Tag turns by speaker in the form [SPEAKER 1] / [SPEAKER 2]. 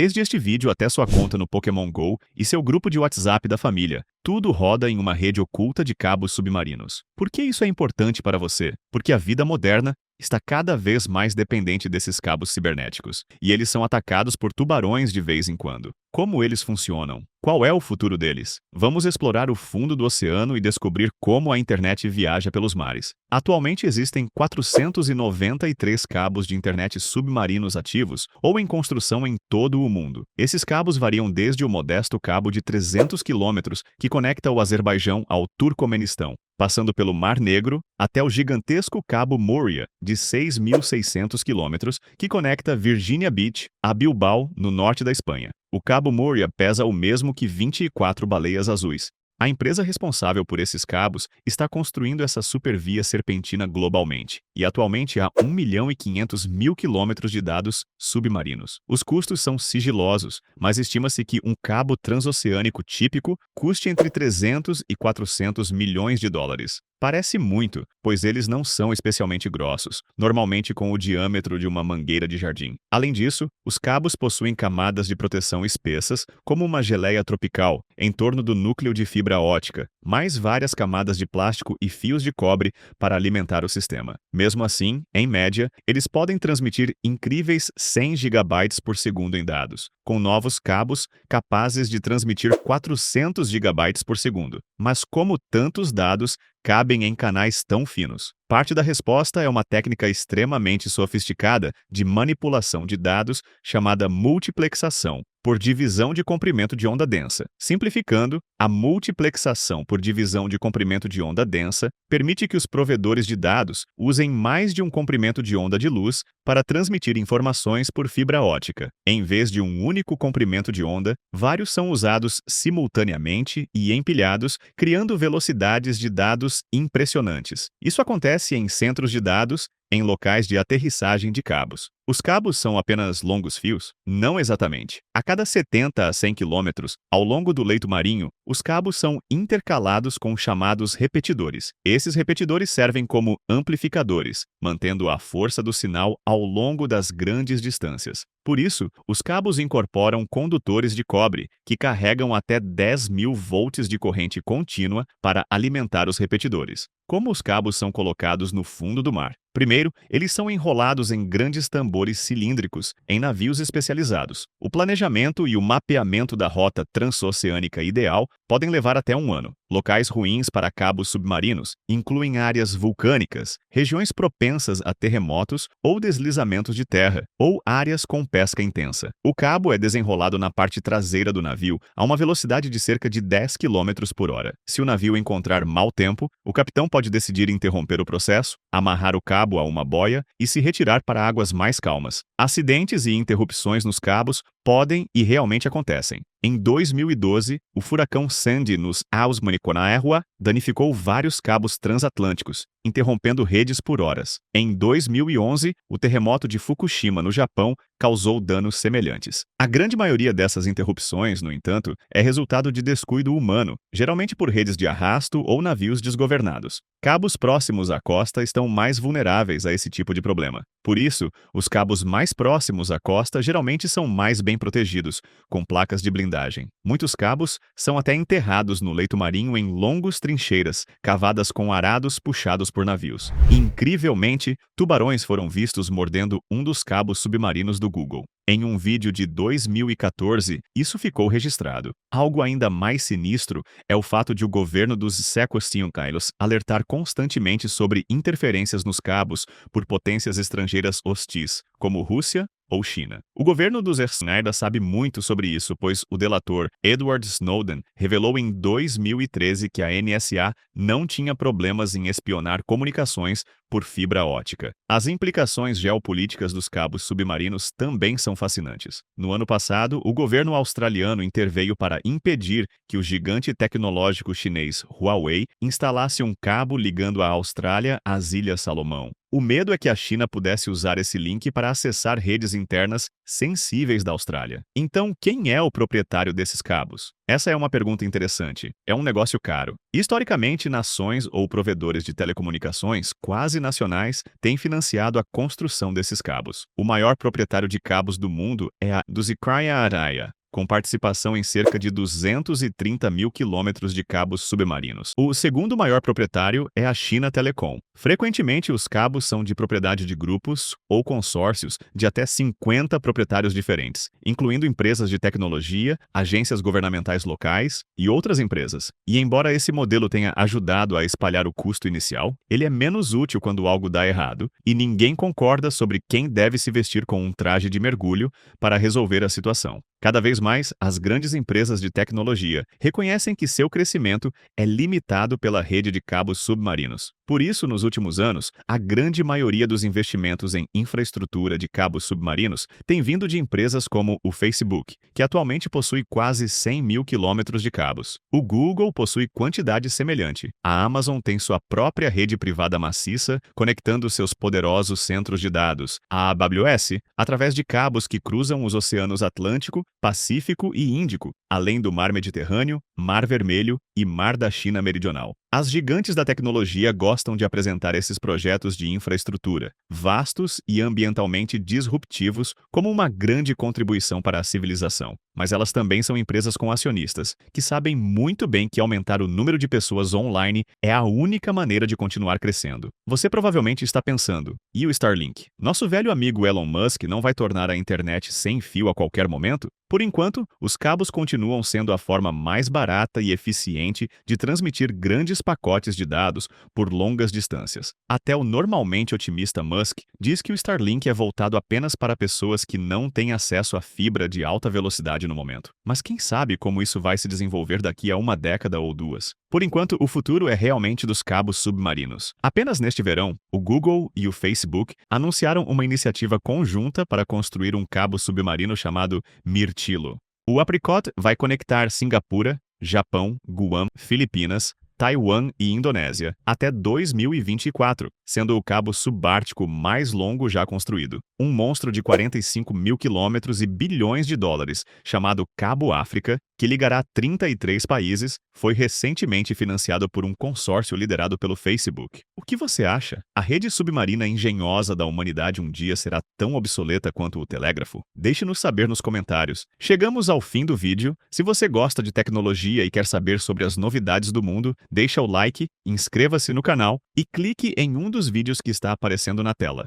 [SPEAKER 1] Desde este vídeo até sua conta no Pokémon Go e seu grupo de WhatsApp da família, tudo roda em uma rede oculta de cabos submarinos. Por que isso é importante para você? Porque a vida moderna está cada vez mais dependente desses cabos cibernéticos, e eles são atacados por tubarões de vez em quando. Como eles funcionam? Qual é o futuro deles? Vamos explorar o fundo do oceano e descobrir como a internet viaja pelos mares. Atualmente existem 493 cabos de internet submarinos ativos ou em construção em todo o mundo. Esses cabos variam desde o modesto cabo de 300 quilômetros que conecta o Azerbaijão ao Turcomenistão, passando pelo Mar Negro, até o gigantesco Cabo Moria, de 6.600 quilômetros, que conecta Virginia Beach a Bilbao, no norte da Espanha. O Cabo Moria pesa o mesmo que 24 baleias azuis. A empresa responsável por esses cabos está construindo essa supervia serpentina globalmente, e atualmente há 1.500.000 quilômetros de dados submarinos. Os custos são sigilosos, mas estima-se que um cabo transoceânico típico custe entre 300 e 400 milhões de dólares. Parece muito, pois eles não são especialmente grossos, normalmente com o diâmetro de uma mangueira de jardim. Além disso, os cabos possuem camadas de proteção espessas, como uma geleia tropical, em torno do núcleo de fibra ótica, mais várias camadas de plástico e fios de cobre para alimentar o sistema. Mesmo assim, em média, eles podem transmitir incríveis 100 gigabytes por segundo em dados, com novos cabos capazes de transmitir 400 gigabytes por segundo. Mas como tantos dados cabem em canais tão finos? Parte da resposta é uma técnica extremamente sofisticada de manipulação de dados chamada multiplexação por divisão de comprimento de onda densa. Simplificando, a multiplexação por divisão de comprimento de onda densa permite que os provedores de dados usem mais de um comprimento de onda de luz para transmitir informações por fibra ótica. Em vez de um único comprimento de onda, vários são usados simultaneamente e empilhados, criando velocidades de dados impressionantes. Isso acontece em centros de dados, em locais de aterrissagem de cabos. Os cabos são apenas longos fios? Não exatamente. A cada 70 a 100 quilômetros, ao longo do leito marinho, os cabos são intercalados com chamados repetidores. Esses repetidores servem como amplificadores, mantendo a força do sinal ao longo das grandes distâncias. Por isso, os cabos incorporam condutores de cobre, que carregam até 10.000 volts de corrente contínua para alimentar os repetidores. Como os cabos são colocados no fundo do mar? Primeiro, eles são enrolados em grandes tambores cilíndricos em navios especializados. O planejamento e o mapeamento da rota transoceânica ideal podem levar até um ano. Locais ruins para cabos submarinos incluem áreas vulcânicas, regiões propensas a terremotos ou deslizamentos de terra, ou áreas com pesca intensa. O cabo é desenrolado na parte traseira do navio a uma velocidade de cerca de 10 km por hora. Se o navio encontrar mau tempo, o capitão pode decidir interromper o processo, amarrar o cabo a uma boia e se retirar para águas mais calmas. Acidentes e interrupções nos cabos podem e realmente acontecem. Em 2012, o furacão Sandy nos Aos Maniconaerua danificou vários cabos transatlânticos, interrompendo redes por horas. Em 2011, o terremoto de Fukushima, no Japão, causou danos semelhantes. A grande maioria dessas interrupções, no entanto, é resultado de descuido humano, geralmente por redes de arrasto ou navios desgovernados. Cabos próximos à costa estão mais vulneráveis a esse tipo de problema. Por isso, os cabos mais próximos à costa geralmente são mais bem protegidos, com placas de blindagem. Muitos cabos são até enterrados no leito marinho em longos trincheiras, cavadas com arados puxados por navios. Incrivelmente, tubarões foram vistos mordendo um dos cabos submarinos do Google. Em um vídeo de 2014, isso ficou registrado. Algo ainda mais sinistro é o fato de o governo dos Sequestration Islands alertar constantemente sobre interferências nos cabos por potências estrangeiras hostis, como Rússia ou China. O governo dos Schneider sabe muito sobre isso, pois o delator Edward Snowden revelou em 2013 que a NSA não tinha problemas em espionar comunicações por fibra ótica. As implicações geopolíticas dos cabos submarinos também são fascinantes. No ano passado, o governo australiano interveio para impedir que o gigante tecnológico chinês Huawei instalasse um cabo ligando a Austrália às Ilhas Salomão. O medo é que a China pudesse usar esse link para acessar redes internas sensíveis da Austrália. Então, quem é o proprietário desses cabos? Essa é uma pergunta interessante. É um negócio caro. Historicamente, nações ou provedores de telecomunicações quase nacionais têm financiado a construção desses cabos. O maior proprietário de cabos do mundo é a Duzicrya Araya, com participação em cerca de 230 mil quilômetros de cabos submarinos. O segundo maior proprietário é a China Telecom. Frequentemente, os cabos são de propriedade de grupos ou consórcios de até 50 proprietários diferentes, incluindo empresas de tecnologia, agências governamentais locais e outras empresas. E embora esse modelo tenha ajudado a espalhar o custo inicial, ele é menos útil quando algo dá errado e ninguém concorda sobre quem deve se vestir com um traje de mergulho para resolver a situação. Cada vez mais, as grandes empresas de tecnologia reconhecem que seu crescimento é limitado pela rede de cabos submarinos. Por isso, nos últimos anos, a grande maioria dos investimentos em infraestrutura de cabos submarinos tem vindo de empresas como o Facebook, que atualmente possui quase 100 mil quilômetros de cabos. O Google possui quantidade semelhante. A Amazon tem sua própria rede privada maciça, conectando seus poderosos centros de dados. A AWS, através de cabos que cruzam os oceanos Atlântico, Pacífico e Índico, além do Mar Mediterrâneo, Mar Vermelho e Mar da China Meridional. As gigantes da tecnologia gostam de apresentar esses projetos de infraestrutura, vastos e ambientalmente disruptivos, como uma grande contribuição para a civilização. Mas elas também são empresas com acionistas, que sabem muito bem que aumentar o número de pessoas online é a única maneira de continuar crescendo. Você provavelmente está pensando, e o Starlink? Nosso velho amigo Elon Musk não vai tornar a internet sem fio a qualquer momento? Por enquanto, os cabos continuam sendo a forma mais barata e eficiente de transmitir grandes pacotes de dados por longas distâncias. Até o normalmente otimista Musk diz que o Starlink é voltado apenas para pessoas que não têm acesso à fibra de alta velocidade no momento. Mas quem sabe como isso vai se desenvolver daqui a uma década ou duas? Por enquanto, o futuro é realmente dos cabos submarinos. Apenas neste verão, o Google e o Facebook anunciaram uma iniciativa conjunta para construir um cabo submarino chamado Mirtilo. O Apricot vai conectar Singapura, Japão, Guam, Filipinas, Taiwan e Indonésia até 2024, sendo o cabo subártico mais longo já construído. Um monstro de 45 mil quilômetros e bilhões de dólares, chamado Cabo África, que ligará 33 países, foi recentemente financiado por um consórcio liderado pelo Facebook. O que você acha? A rede submarina engenhosa da humanidade um dia será tão obsoleta quanto o telégrafo? Deixe-nos saber nos comentários. Chegamos ao fim do vídeo. Se você gosta de tecnologia e quer saber sobre as novidades do mundo, deixa o like, inscreva-se no canal e clique em um dos vídeos que está aparecendo na tela.